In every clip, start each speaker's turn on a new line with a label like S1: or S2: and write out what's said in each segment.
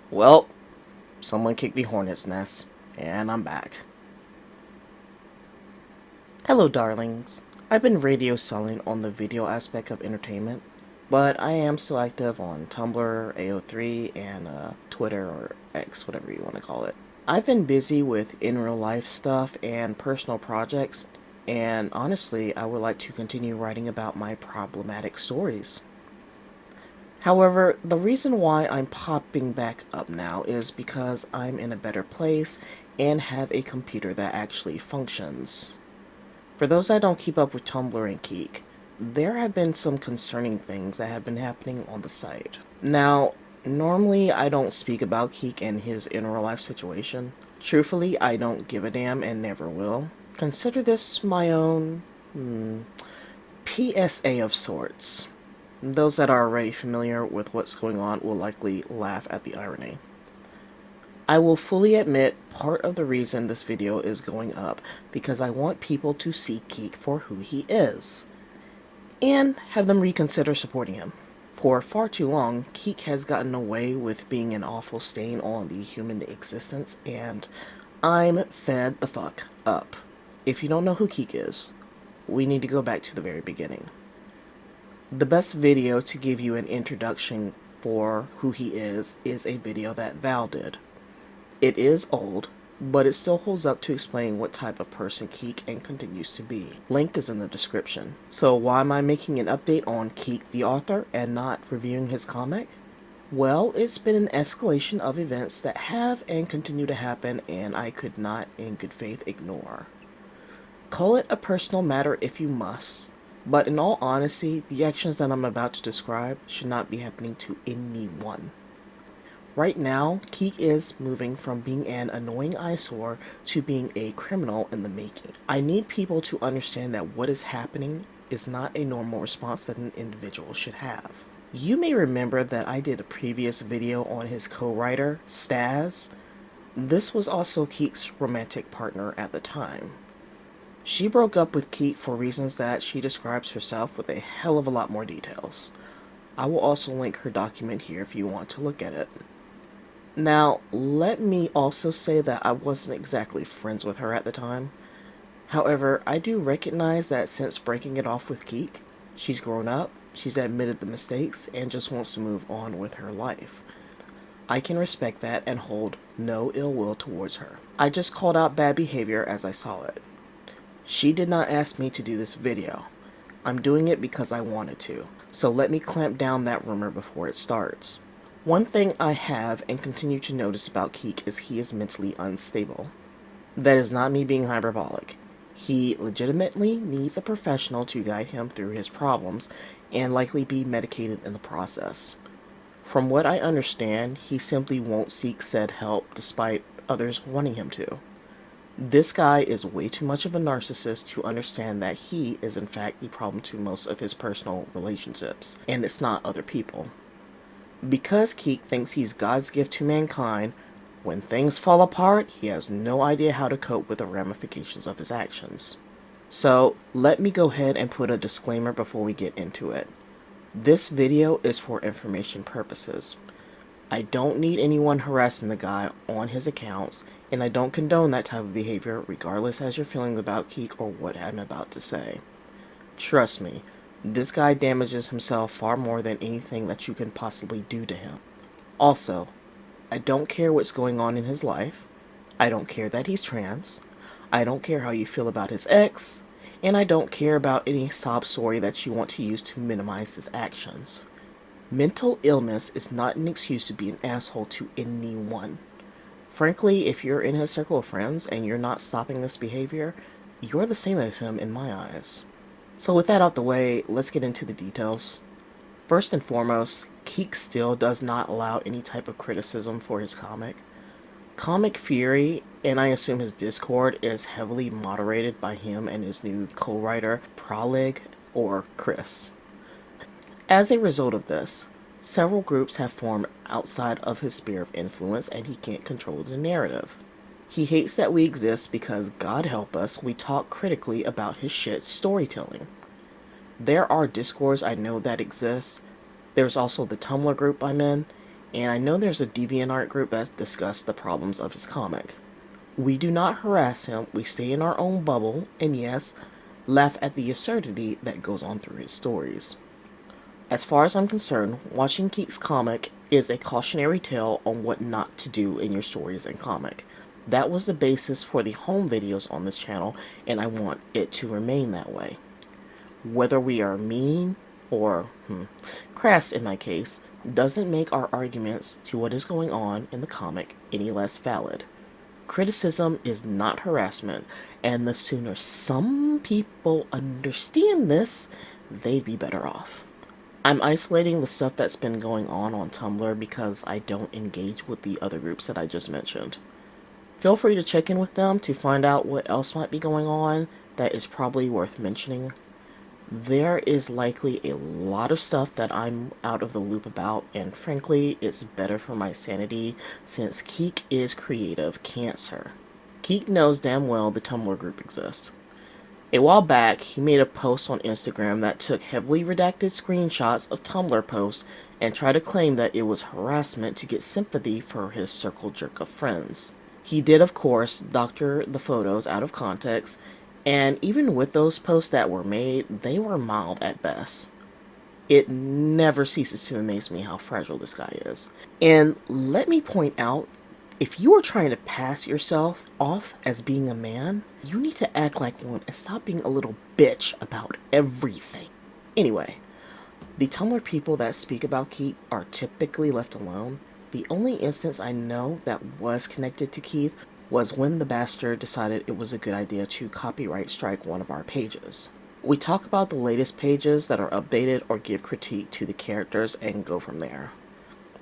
S1: Well, someone kicked the hornet's nest, and I'm back. Hello, darlings. I've been radio silent on the video aspect of entertainment, but I am still active on Tumblr, AO3, and Twitter or X, whatever you want to call it. I've been busy with in real life stuff and personal projects, and honestly, I would like to continue writing about my problematic stories. However, the reason why I'm popping back up now is because I'm in a better place and have a computer that actually functions. For those that don't keep up with Tumblr and Kique, there have been some concerning things that have been happening on the site. Now, normally I don't speak about Kique and his in real life situation. Truthfully, I don't give a damn and never will. Consider this my own PSA of sorts. Those that are already familiar with what's going on will likely laugh at the irony. I will fully admit part of the reason this video is going up because I want people to see Kique for who he is, and have them reconsider supporting him. For far too long, Kique has gotten away with being an awful stain on the human existence, and I'm fed the fuck up. If you don't know who Kique is, we need to go back to the very beginning. The best video to give you an introduction for who he is a video that Val did. It is old, but it still holds up to explain what type of person Kique and continues to be. Link is in the description. So why am I making an update on Kique the author and not reviewing his comic? Well, it's been an escalation of events that have and continue to happen, and I could not in good faith ignore. Call it a personal matter if you must, but in all honesty, the actions that I'm about to describe should not be happening to anyone. Right now, Kique is moving from being an annoying eyesore to being a criminal in the making. I need people to understand that what is happening is not a normal response that an individual should have. You may remember that I did a previous video on his co-writer, Staz. This was also Kique's romantic partner at the time. She broke up with Kique for reasons that she describes herself with a hell of a lot more details. I will also link her document here if you want to look at it. Now, let me also say that I wasn't exactly friends with her at the time. However, I do recognize that since breaking it off with Kique, she's grown up, she's admitted the mistakes, and just wants to move on with her life. I can respect that and hold no ill will towards her. I just called out bad behavior as I saw it. She did not ask me to do this video. I'm doing it because I wanted to, so let me clamp down that rumor before it starts. One thing I have and continue to notice about Kique is he is mentally unstable. That is not me being hyperbolic. He legitimately needs a professional to guide him through his problems and likely be medicated in the process. From what I understand, he simply won't seek said help despite others wanting him to. This guy is way too much of a narcissist to understand that he is in fact the problem to most of his personal relationships, and it's not other people. Because Kique thinks he's God's gift to mankind, when things fall apart, he has no idea how to cope with the ramifications of his actions. So, let me go ahead and put a disclaimer before we get into it. This video is for information purposes. I don't need anyone harassing the guy on his accounts, and I don't condone that type of behavior regardless as you're feeling about Kique or what I'm about to say. Trust me, this guy damages himself far more than anything that you can possibly do to him. Also, I don't care what's going on in his life, I don't care that he's trans, I don't care how you feel about his ex, and I don't care about any sob story that you want to use to minimize his actions. Mental illness is not an excuse to be an asshole to anyone. Frankly, if you're in his circle of friends and you're not stopping this behavior, you're the same as him in my eyes. So with that out the way, let's get into the details. First and foremost, Kique still does not allow any type of criticism for his comic. Comic Fury, and I assume his Discord, is heavily moderated by him and his new co-writer, Pralig, or Chris. As a result of this, several groups have formed outside of his sphere of influence and he can't control the narrative. He hates that we exist because, God help us, we talk critically about his shit storytelling. There are discords I know that exist. There's also the Tumblr group I'm in, and I know there's a DeviantArt group that's discussed the problems of his comic. We do not harass him, we stay in our own bubble, and yes, laugh at the absurdity that goes on through his stories. As far as I'm concerned, watching Kique's comic is a cautionary tale on what not to do in your stories and comic. That was the basis for the home videos on this channel, and I want it to remain that way. Whether we are mean or crass in my case, doesn't make our arguments to what is going on in the comic any less valid. Criticism is not harassment, and the sooner some people understand this, they'd be better off. I'm isolating the stuff that's been going on Tumblr because I don't engage with the other groups that I just mentioned. Feel free to check in with them to find out what else might be going on that is probably worth mentioning. There is likely a lot of stuff that I'm out of the loop about, and frankly, it's better for my sanity since Kique is creative cancer. Kique knows damn well the Tumblr group exists. A while back, he made a post on Instagram that took heavily redacted screenshots of Tumblr posts and tried to claim that it was harassment to get sympathy for his circle jerk of friends. He did, of course, doctor the photos out of context, and even with those posts that were made, they were mild at best. It never ceases to amaze me how fragile this guy is. And let me point out, if you are trying to pass yourself off as being a man, you need to act like one and stop being a little bitch about everything. Anyway, the Tumblr people that speak about Kique are typically left alone. The only instance I know that was connected to Keith was when the bastard decided it was a good idea to copyright strike one of our pages. We talk about the latest pages that are updated or give critique to the characters and go from there.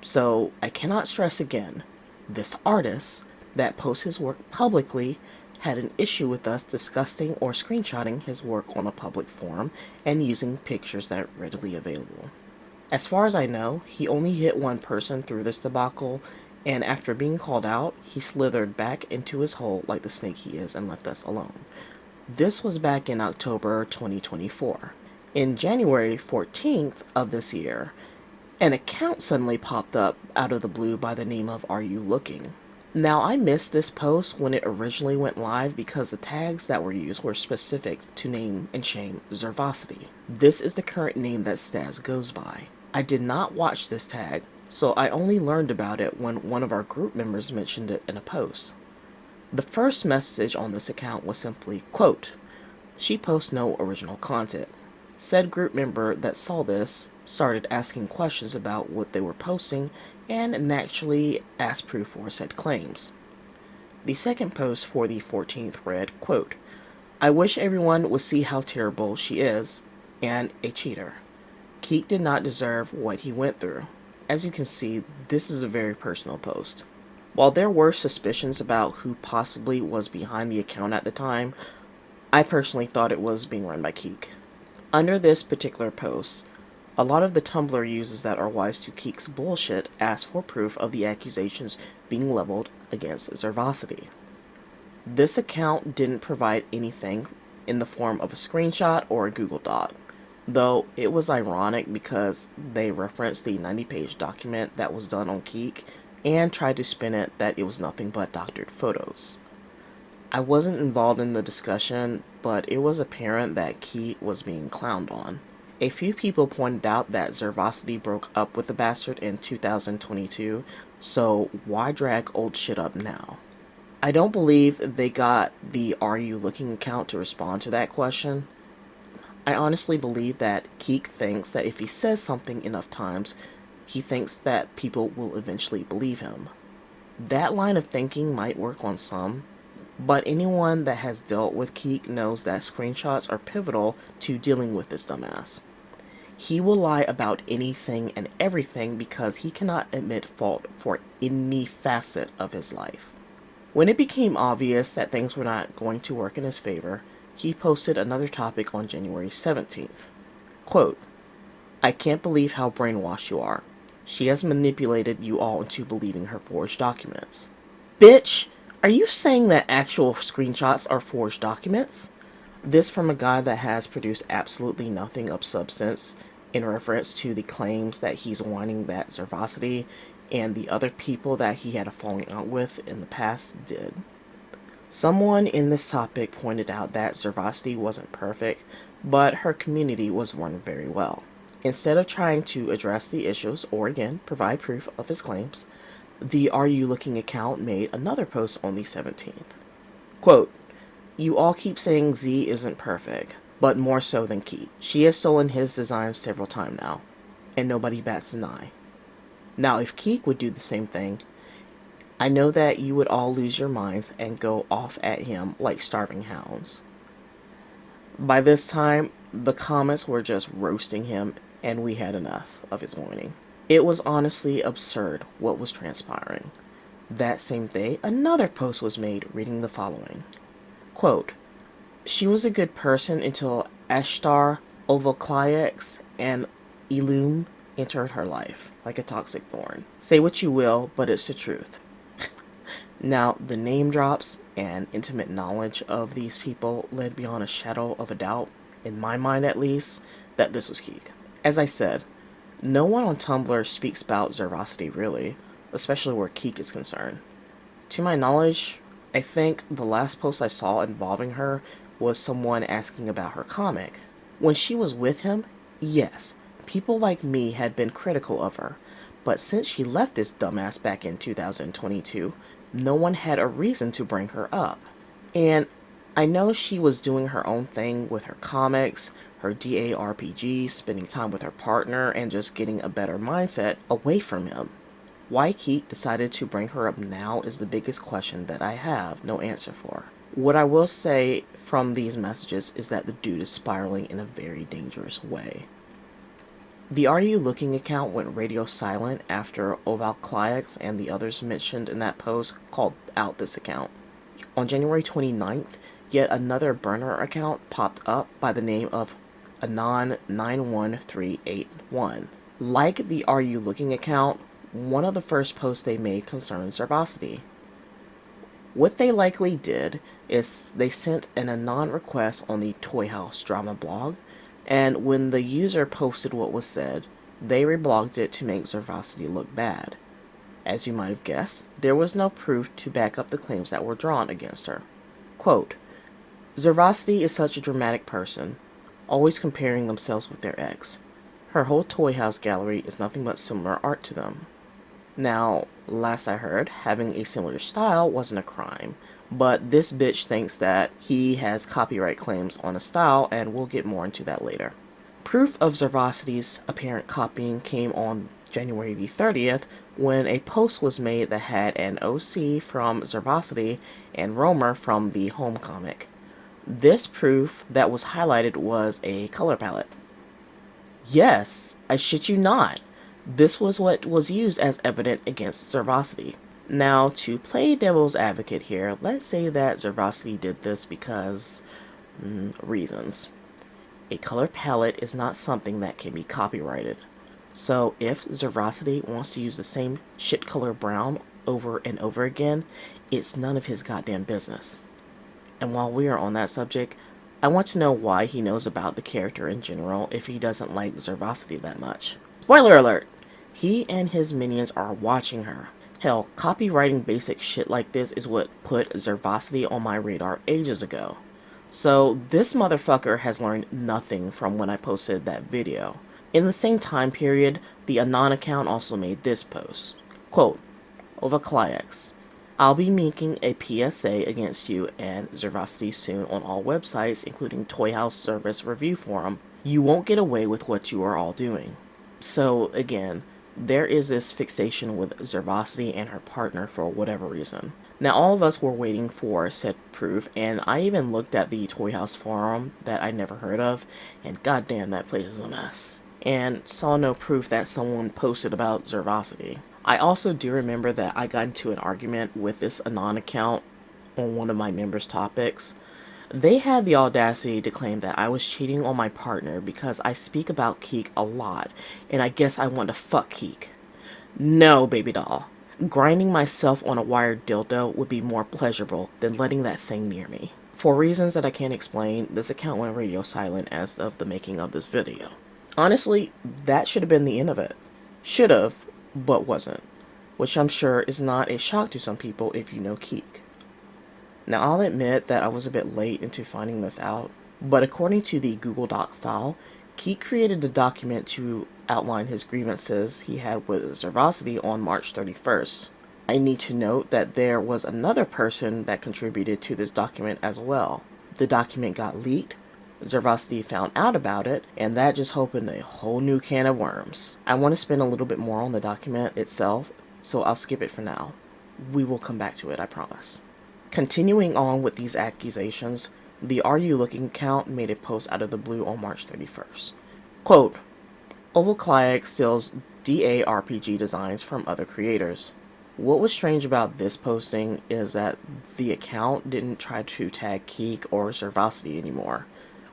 S1: So, I cannot stress again, this artist that posts his work publicly had an issue with us discussing or screenshotting his work on a public forum and using pictures that are readily available. As far as I know, he only hit one person through this debacle, and after being called out, he slithered back into his hole like the snake he is and left us alone. This was back in October 2024. In January 14th of this year, an account suddenly popped up out of the blue by the name of Are You Looking? Now, I missed this post when it originally went live because the tags that were used were specific to name and shame Zirvasity. This is the current name that Staz goes by. I did not watch this tag, so I only learned about it when one of our group members mentioned it in a post. The first message on this account was simply, quote, "She posts no original content." Said group member that saw this started asking questions about what they were posting and naturally asked proof for said claims. The second post for the 14th read, quote, "I wish everyone would see how terrible she is, and a cheater. Kique did not deserve what he went through." As you can see, this is a very personal post. While there were suspicions about who possibly was behind the account at the time, I personally thought it was being run by Kique. Under this particular post, a lot of the Tumblr users that are wise to Kique's bullshit asked for proof of the accusations being leveled against Zirvasity. This account didn't provide anything in the form of a screenshot or a Google Doc, though it was ironic because they referenced the 90-page document that was done on Kique and tried to spin it that it was nothing but doctored photos. I wasn't involved in the discussion, but it was apparent that Kique was being clowned on. A few people pointed out that Zirvasity broke up with the bastard in 2022, so why drag old shit up now? I don't believe they got the Are You Looking account to respond to that question. I honestly believe that Kique thinks that if he says something enough times, he thinks that people will eventually believe him. That line of thinking might work on some, but anyone that has dealt with Kique knows that screenshots are pivotal to dealing with this dumbass. He will lie about anything and everything because he cannot admit fault for any facet of his life. When it became obvious that things were not going to work in his favor, he posted another topic on January 17th. Quote, "I can't believe how brainwashed you are. She has manipulated you all into believing her forged documents." Bitch! Are you saying that actual screenshots are forged documents? This from a guy that has produced absolutely nothing of substance in reference to the claims that he's whining that Zirvasity and the other people that he had a falling out with in the past did. Someone in this topic pointed out that Zirvasity wasn't perfect, but her community was run very well. Instead of trying to address the issues or again provide proof of his claims, the Are You Looking account made another post on the 17th. Quote, "You all keep saying Z isn't perfect, but more so than Kique. She has stolen his designs several times now, and nobody bats an eye. Now if Kique would do the same thing, I know that you would all lose your minds and go off at him like starving hounds." By this time, the comments were just roasting him, and we had enough of his whining. It was honestly absurd what was transpiring. That same day, another post was made reading the following. Quote, "She was a good person until Ashtar, Ovalcliex, and Illume entered her life like a toxic thorn. Say what you will, but it's the truth." Now, the name drops and intimate knowledge of these people led beyond a shadow of a doubt, in my mind at least, that this was Kique. As I said, no one on Tumblr speaks about Zirvasity really, especially where Kique is concerned. To my knowledge, I think the last post I saw involving her was someone asking about her comic. When she was with him, yes, people like me had been critical of her, but since she left this dumbass back in 2022, no one had a reason to bring her up. And I know she was doing her own thing with her comics, her DARPG, spending time with her partner, and just getting a better mindset away from him. Why Kique decided to bring her up now is the biggest question that I have no answer for. What I will say from these messages is that the dude is spiraling in a very dangerous way. The Are You Looking account went radio silent after Ovalcliex and the others mentioned in that post called out this account. On January 29th, yet another burner account popped up by the name of Anon91381. Like the Are You Looking account, one of the first posts they made concerned Zirvasity. What they likely did is they sent an Anon request on the Toy House Drama blog, and when the user posted what was said, they reblogged it to make Zirvasity look bad. As you might have guessed, there was no proof to back up the claims that were drawn against her. Quote, "Zirvasity is such a dramatic person, always comparing themselves with their ex. Her whole Toy House gallery is nothing but similar art to them. Now, last I heard, having a similar style wasn't a crime, but this bitch thinks that he has copyright claims on a style, and we'll get more into that later." Proof of Zirvasity's apparent copying came on January the 30th when a post was made that had an OC from Zirvasity and Romer from the home comic. This proof that was highlighted was a color palette. Yes, I shit you not. This was what was used as evidence against Zirvasity. Now, to play devil's advocate here, let's say that Zirvasity did this because reasons. A color palette is not something that can be copyrighted. So if Zirvasity wants to use the same shit color brown over and over again, it's none of his goddamn business. And while we are on that subject, I want to know why he knows about the character in general if he doesn't like Zirvasity that much. Spoiler alert! He and his minions are watching her. Hell, copywriting basic shit like this is what put Zirvasity on my radar ages ago. So this motherfucker has learned nothing from when I posted that video. In the same time period, the Anon account also made this post. Quote, "Ovalcliex, I'll be making a PSA against you and Zirvasity soon on all websites, including Toy House Service Review Forum. You won't get away with what you are all doing." So again, there is this fixation with Zirvasity and her partner for whatever reason. Now all of us were waiting for said proof, and I even looked at the Toy House forum that I never heard of, and goddamn that place is a mess, and saw no proof that someone posted about Zirvasity. I also do remember that I got into an argument with this Anon account on one of my members' topics. They had the audacity to claim that I was cheating on my partner because I speak about Kique a lot, and I guess I want to fuck Kique. No, baby doll. Grinding myself on a wired dildo would be more pleasurable than letting that thing near me. For reasons that I can't explain, this account went radio silent as of the making of this video. Honestly, that should have been the end of it. Should have, but wasn't. which I'm sure is not a shock to some people if you know Kique. Now, I'll admit that I was a bit late into finding this out, but according to the Google Doc file, Kique created a document to outline his grievances he had with Zirvasity on March 31st. I need to note that there was another person that contributed to this document as well. The document got leaked, Zirvasity found out about it, and that just opened a whole new can of worms. I want to spend a little bit more on the document itself, so I'll skip it for now. We will come back to it, I promise. Continuing on with these accusations, the Are You Looking account made a post out of the blue on March 31st. Quote, Pralig steals DA RPG designs from other creators. What was strange about this posting is that the account didn't try to tag Kique or Zirvasity anymore,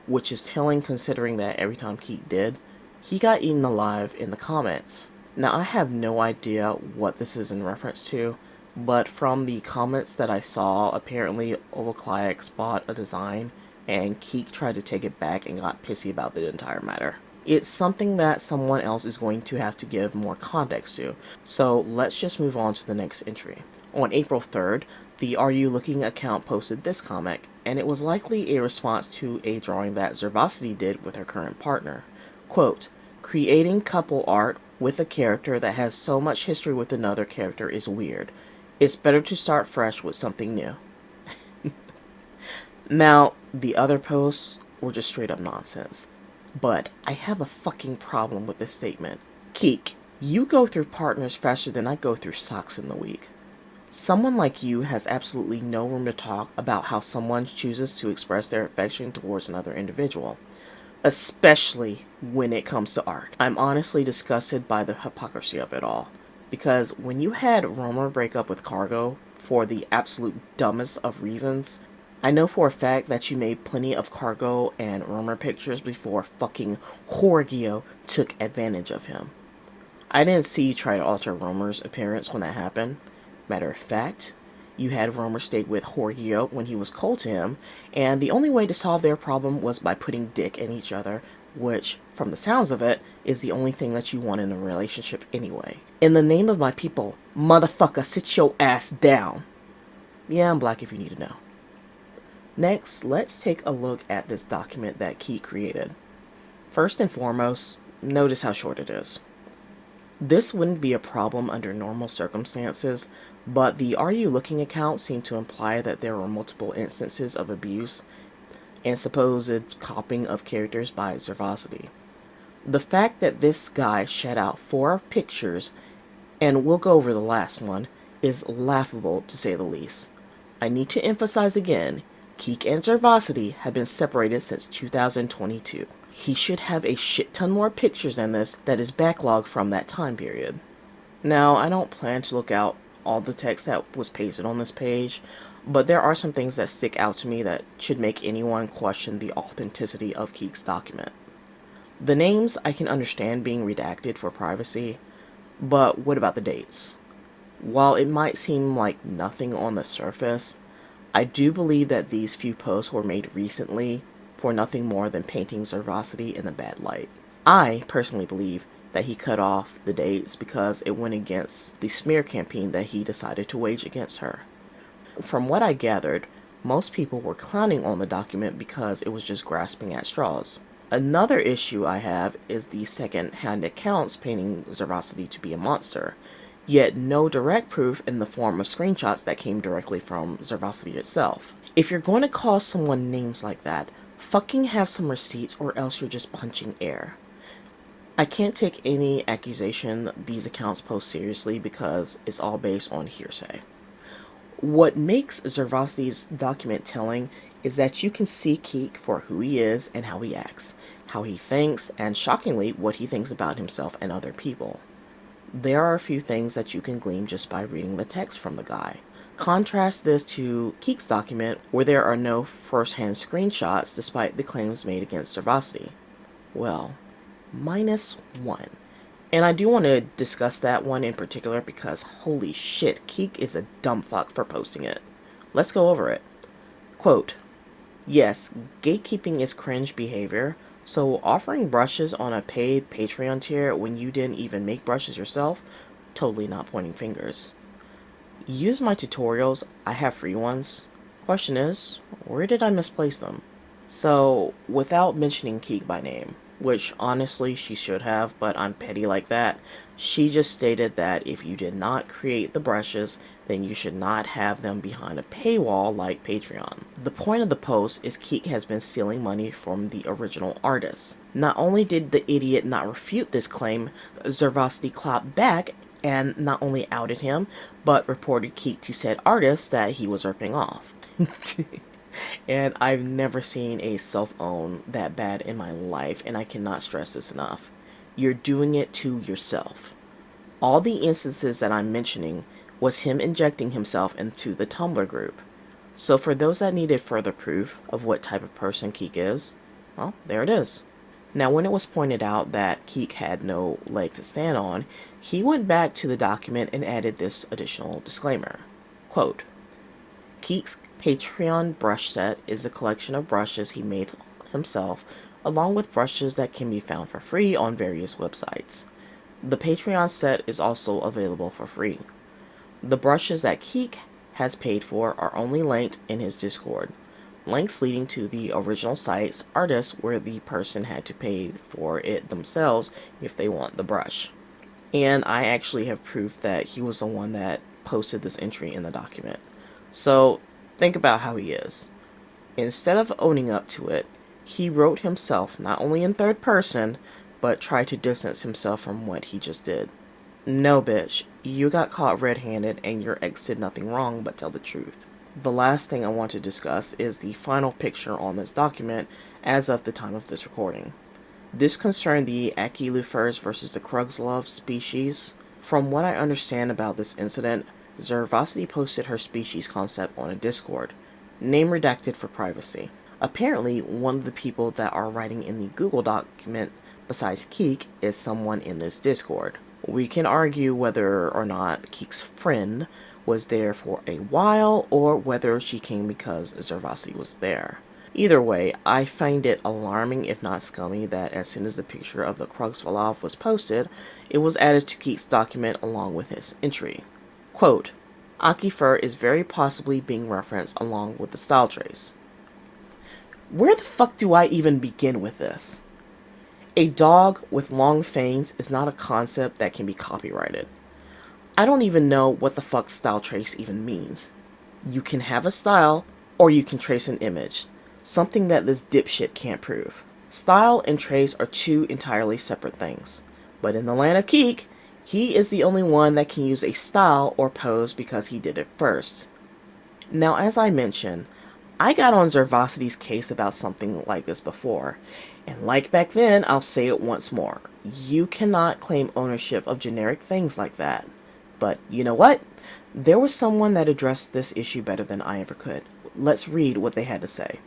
S1: which is telling considering that every time Kique did, he got eaten alive in the comments. Now, I have no idea what this is in reference to, but from the comments that I saw, apparently Pralig bought a design and Kique tried to take it back and got pissy about the entire matter. It's something that someone else is going to have to give more context to, so let's just move on to the next entry. On April 3rd, the Are You Looking account posted this comic, and it was likely a response to a drawing that Zirvasity did with her current partner. Quote, creating couple art with a character that has so much history with another character is weird. It's better to start fresh with something new. Now, the other posts were just straight up nonsense. But I have a fucking problem with this statement. Kique, you go through partners faster than I go through socks in the week. Someone like you has absolutely no room to talk about how someone chooses to express their affection towards another individual, especially when it comes to art. I'm honestly disgusted by the hypocrisy of it all, because when you had Romer break up with Cargo for the absolute dumbest of reasons, I know for a fact that you made plenty of Cargo and Romer pictures before fucking Horgio took advantage of him. I didn't see you try to alter Romer's appearance when that happened. Matter of fact, you had Romer stay with Horgio when he was cold to him, and the only way to solve their problem was by putting dick in each other, which, from the sounds of it, is the only thing that you want in a relationship anyway. In the name of my people, motherfucker, sit your ass down. Yeah, I'm black if you need to know. Next, let's take a look at this document that Kique created. First and foremost, notice how short it is. This wouldn't be a problem under normal circumstances, but the Are You Looking account seemed to imply that there were multiple instances of abuse and supposed copying of characters by Zirvasity. The fact that this guy shed out 4 pictures, and we'll go over the last one, is laughable to say the least. I need to emphasize again, Kique and Zirvasity have been separated since 2022. He should have a shit ton more pictures than this that is backlogged from that time period. Now, I don't plan to look out all the text that was pasted on this page, but there are some things that stick out to me that should make anyone question the authenticity of Kique's document. The names I can understand being redacted for privacy, but what about the dates? While it might seem like nothing on the surface, I do believe that these few posts were made recently for nothing more than painting Zirvasity in a bad light. I personally believe that he cut off the dates because it went against the smear campaign that he decided to wage against her. From what I gathered, most people were clowning on the document because it was just grasping at straws. Another issue I have is the second-hand accounts painting Zirvasity to be a monster, yet no direct proof in the form of screenshots that came directly from Zirvasity itself. If you're going to call someone names like that, fucking have some receipts or else you're just punching air. I can't take any accusation these accounts post seriously because it's all based on hearsay. What makes Zirvasity's document telling is that you can see Kique for who he is and how he acts, how he thinks, and shockingly, what he thinks about himself and other people. There are a few things that you can glean just by reading the text from the guy. Contrast this to Kique's document, where there are no first-hand screenshots despite the claims made against Zirvasity. Well, -1. And I do want to discuss that one in particular because holy shit, Kique is a dumb fuck for posting it. Let's go over it. Quote, yes, gatekeeping is cringe behavior, so offering brushes on a paid Patreon tier when you didn't even make brushes yourself totally not pointing fingers. Use my tutorials, I have free ones. Question is, where did I misplace them? So, without mentioning Kique by name, which honestly she should have, but I'm petty like that, she just stated that if you did not create the brushes, then you should not have them behind a paywall like Patreon. The point of the post is Kique has been stealing money from the original artist. Not only did the idiot not refute this claim, Zirvasity clapped back and not only outed him, but reported Kique to said artist that he was ripping off. And I've never seen a self-own that bad in my life, and I cannot stress this enough. You're doing it to yourself. All the instances that I'm mentioning was him injecting himself into the Tumblr group. So for those that needed further proof of what type of person Kique is, well, there it is. Now, when it was pointed out that Kique had no leg to stand on, he went back to the document and added this additional disclaimer. Quote, Kique's Patreon brush set is a collection of brushes he made himself, along with brushes that can be found for free on various websites. The Patreon set is also available for free. The brushes that Kique has paid for are only linked in his Discord. Links leading to the original site's artists where the person had to pay for it themselves if they want the brush. And I actually have proof that he was the one that posted this entry in the document. So, think about how he is. Instead of owning up to it, he wrote himself not only in third person, but tried to distance himself from what he just did. No, bitch, you got caught red-handed and your ex did nothing wrong but tell the truth. The last thing I want to discuss is the final picture on this document as of the time of this recording. This concerned the Achilufers versus the Krugslov species. From what I understand about this incident, Zirvasity posted her species concept on a Discord, name redacted for privacy. Apparently, one of the people that are writing in the Google document besides Kique is someone in this Discord. We can argue whether or not Kique's friend was there for a while or whether she came because Zirvasity was there. Either way, I find it alarming if not scummy that as soon as the picture of the Krugslov was posted, it was added to Kique's document along with his entry. Quote, Aquifer is very possibly being referenced along with the style trace. Where the fuck do I even begin with this? A dog with long fangs is not a concept that can be copyrighted. I don't even know what the fuck style trace even means. You can have a style, or you can trace an image. Something that this dipshit can't prove. Style and trace are two entirely separate things. But in the land of Kique, he is the only one that can use a style or pose because he did it first. Now, as I mentioned, I got on Zirvasity's case about something like this before, and like back then, I'll say it once more. You cannot claim ownership of generic things like that. But you know what? There was someone that addressed this issue better than I ever could. Let's read what they had to say.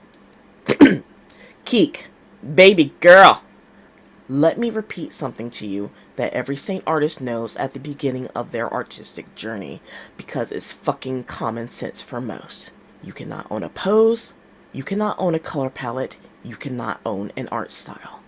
S1: Kique, baby girl! Let me repeat something to you that every saint artist knows at the beginning of their artistic journey, because it's fucking common sense for most. You cannot own a pose, you cannot own a color palette, you cannot own an art style.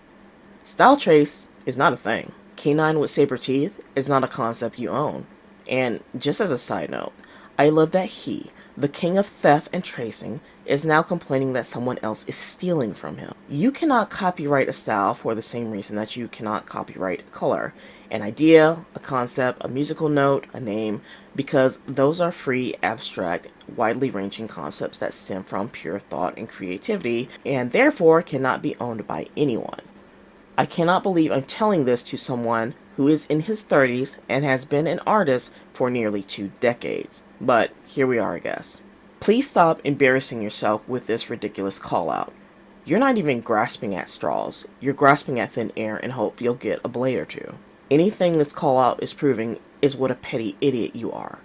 S1: Style trace is not a thing. Canine with saber teeth is not a concept you own. And just as a side note, I love that he, the king of theft and tracing, is now complaining that someone else is stealing from him. You cannot copyright a style for the same reason that you cannot copyright a color, an idea, a concept, a musical note, a name, because those are free, abstract, widely ranging concepts that stem from pure thought and creativity, and therefore cannot be owned by anyone. I cannot believe I'm telling this to someone who is in his 30s and has been an artist for nearly 2 decades. But here we are, I guess. Please stop embarrassing yourself with this ridiculous call-out. You're not even grasping at straws. You're grasping at thin air and hope you'll get a blade or two. Anything this call-out is proving is what a petty idiot you are.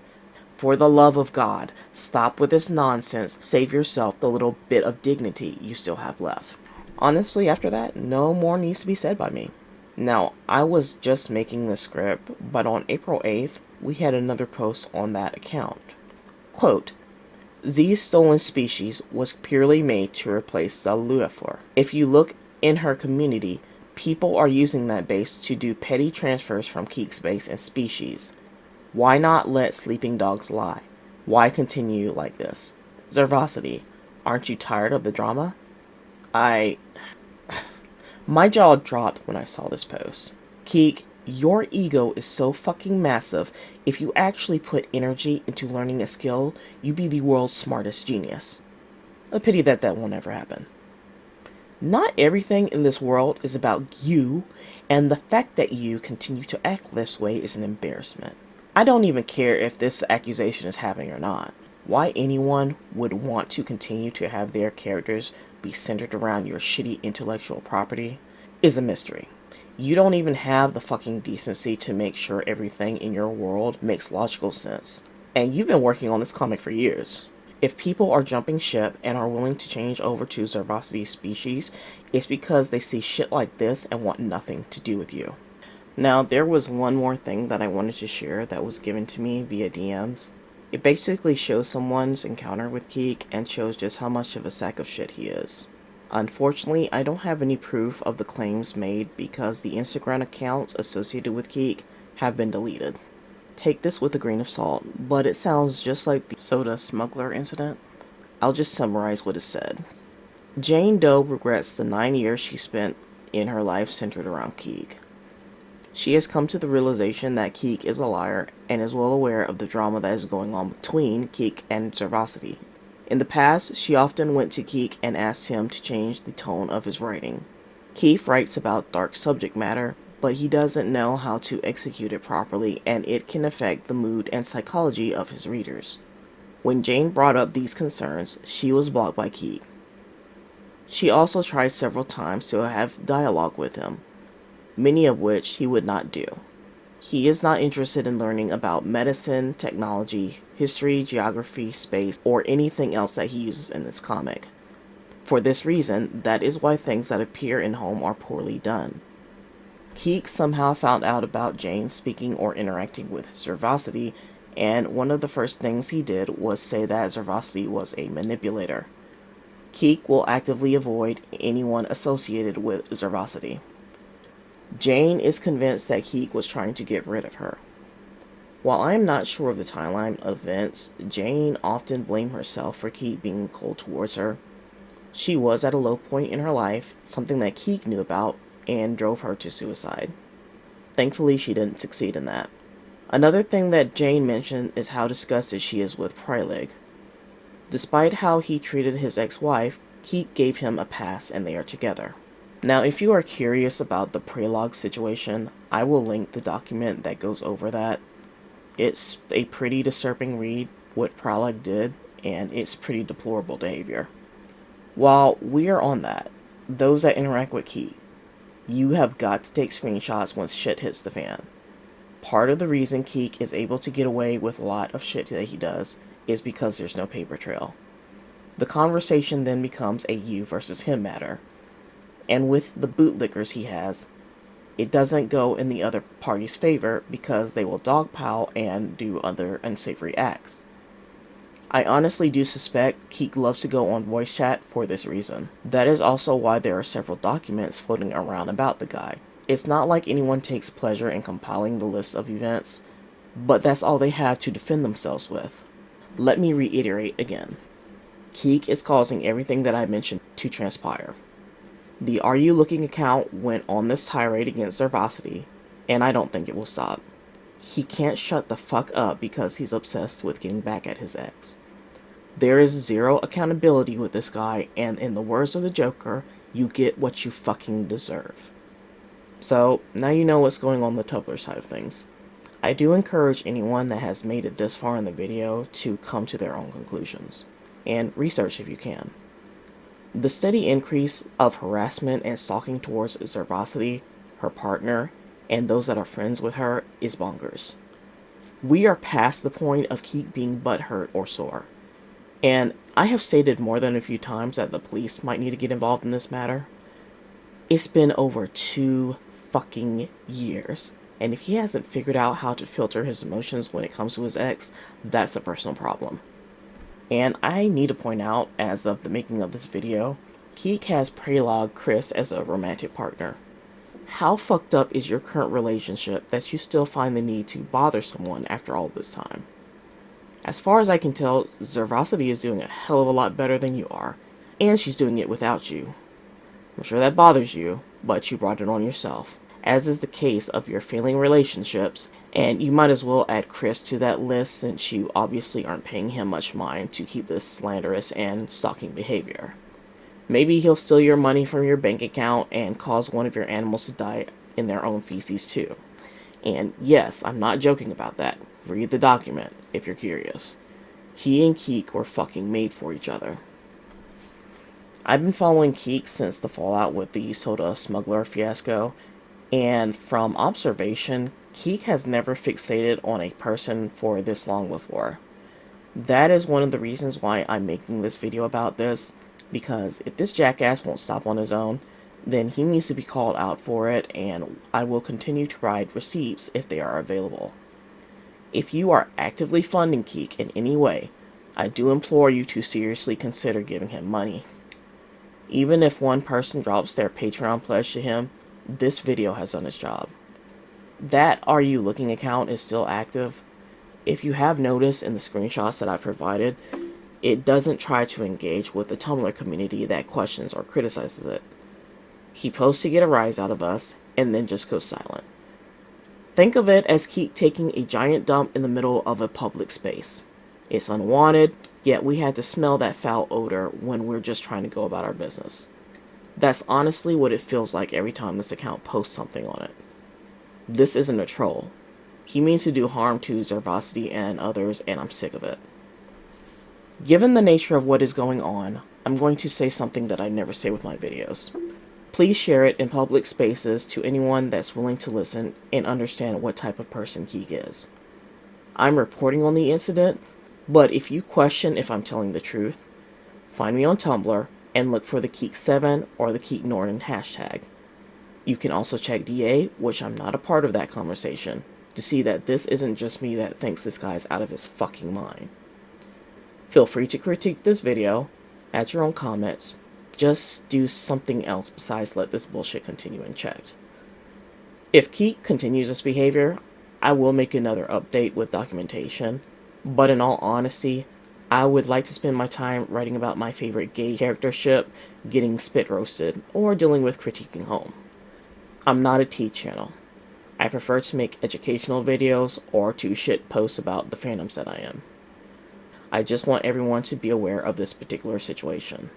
S1: For the love of God, stop with this nonsense. Save yourself the little bit of dignity you still have left. Honestly, after that, no more needs to be said by me. Now, I was just making the script, but on April 8th, we had another post on that account. Quote, Z's stolen species was purely made to replace the Luafor. If you look in her community, people are using that base to do petty transfers from Kique's base and species. Why not let sleeping dogs lie? Why continue like this? Zirvasity, aren't you tired of the drama? My jaw dropped when I saw this post. Kique, your ego is so fucking massive. If you actually put energy into learning a skill, you'd be the world's smartest genius. A pity that that won't ever happen. Not everything in this world is about you, and the fact that you continue to act this way is an embarrassment. I don't even care if this accusation is happening or not. Why anyone would want to continue to have their characters be centered around your shitty intellectual property is a mystery. You don't even have the fucking decency to make sure everything in your world makes logical sense. And you've been working on this comic for years. If people are jumping ship and are willing to change over to Zirvasity's species, it's because they see shit like this and want nothing to do with you. Now, there was one more thing that I wanted to share that was given to me via DMs. It basically shows someone's encounter with Kique and shows just how much of a sack of shit he is. Unfortunately, I don't have any proof of the claims made because the Instagram accounts associated with Kique have been deleted. Take this with a grain of salt, but it sounds just like the soda smuggler incident. I'll just summarize what is said. Jane Doe regrets the 9 years she spent in her life centered around Kique. She has come to the realization that Kique is a liar and is well aware of the drama that is going on between Kique and Zirvasity. In the past, she often went to Kique and asked him to change the tone of his writing. Kique writes about dark subject matter, but he doesn't know how to execute it properly, and it can affect the mood and psychology of his readers. When Jane brought up these concerns, she was blocked by Kique. She also tried several times to have dialogue with him, many of which he would not do. He is not interested in learning about medicine, technology, history, geography, space, or anything else that he uses in this comic. For this reason, that is why things that appear in Home are poorly done. Kique somehow found out about Jane speaking or interacting with Zirvasity, and one of the first things he did was say that Zirvasity was a manipulator. Kique will actively avoid anyone associated with Zirvasity. Jane is convinced that Kique was trying to get rid of her. While I am not sure of the timeline of events, Jane often blamed herself for Kique being cold towards her. She was at a low point in her life, something that Kique knew about, and drove her to suicide. Thankfully, she didn't succeed in that. Another thing that Jane mentioned is how disgusted she is with Pralig. Despite how he treated his ex-wife, Kique gave him a pass and they are together. Now, if you are curious about the Pralig situation, I will link the document that goes over that. It's a pretty disturbing read what Pralig did, and it's pretty deplorable behavior. While we are on that, those that interact with Kique, you have got to take screenshots once shit hits the fan. Part of the reason Kique is able to get away with a lot of shit that he does is because there's no paper trail. The conversation then becomes a you versus him matter. And with the bootlickers he has, it doesn't go in the other party's favor because they will dogpile and do other unsavory acts. I honestly do suspect Kique loves to go on voice chat for this reason. That is also why there are several documents floating around about the guy. It's not like anyone takes pleasure in compiling the list of events, but that's all they have to defend themselves with. Let me reiterate again. Kique is causing everything that I mentioned to transpire. The Are You Looking account went on this tirade against Zirvasity, and I don't think it will stop. He can't shut the fuck up because he's obsessed with getting back at his ex. There is zero accountability with this guy, and in the words of the Joker, you get what you fucking deserve. So, now you know what's going on the Tumblr side of things. I do encourage anyone that has made it this far in the video to come to their own conclusions, and research if you can. The steady increase of harassment and stalking towards Zirvasity, her partner, and those that are friends with her is bonkers. We are past the point of Kique being butthurt or sore. And I have stated more than a few times that the police might need to get involved in this matter. It's been over 2 fucking years. And if he hasn't figured out how to filter his emotions when it comes to his ex, that's a personal problem. And I need to point out, as of the making of this video, Kique has Pralig Chris as a romantic partner. How fucked up is your current relationship that you still find the need to bother someone after all this time? As far as I can tell, Zirvasity is doing a hell of a lot better than you are, and she's doing it without you. I'm sure that bothers you, but you brought it on yourself, as is the case of your failing relationships, and you might as well add Chris to that list since you obviously aren't paying him much mind to keep this slanderous and stalking behavior. Maybe he'll steal your money from your bank account and cause one of your animals to die in their own feces too. And yes, I'm not joking about that. Read the document if you're curious. He and Kique were fucking made for each other. I've been following Kique since the fallout with the soda smuggler fiasco, and from observation, Kique has never fixated on a person for this long before. That is one of the reasons why I'm making this video about this, because if this jackass won't stop on his own, then he needs to be called out for it, and I will continue to provide receipts if they are available. If you are actively funding Kique in any way, I do implore you to seriously consider giving him money. Even if one person drops their Patreon pledge to him, this video has done its job. That Are You Looking account is still active. If you have noticed in the screenshots that I provided, it doesn't try to engage with the Tumblr community that questions or criticizes it. He posts to get a rise out of us, and then just goes silent. Think of it as Kique taking a giant dump in the middle of a public space. It's unwanted, yet we had to smell that foul odor when we're just trying to go about our business. That's honestly what it feels like every time this account posts something on it. This isn't a troll. He means to do harm to Zirvasity and others, and I'm sick of it. Given the nature of what is going on, I'm going to say something that I never say with my videos. Please share it in public spaces to anyone that's willing to listen and understand what type of person Kique is. I'm reporting on the incident, but if you question if I'm telling the truth, find me on Tumblr and look for the Kique7 or the Kique Nordin hashtag. You can also check DA, which I'm not a part of that conversation, to see that this isn't just me that thinks this guy's out of his fucking mind. Feel free to critique this video, add your own comments, just do something else besides let this bullshit continue unchecked. If Kique continues this behavior, I will make another update with documentation, but in all honesty, I would like to spend my time writing about my favorite gay character ship getting spit roasted or dealing with critiquing home. I'm not a tea channel. I prefer to make educational videos or to shit posts about the fandoms that I am. I just want everyone to be aware of this particular situation.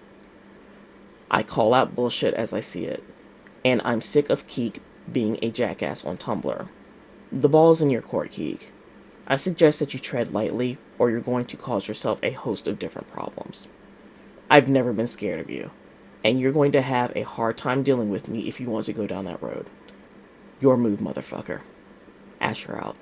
S1: I call out bullshit as I see it, and I'm sick of Kique being a jackass on Tumblr. The ball's in your court, Kique. I suggest that you tread lightly, or you're going to cause yourself a host of different problems. I've never been scared of you, and you're going to have a hard time dealing with me if you want to go down that road. Your move, motherfucker. Asher out.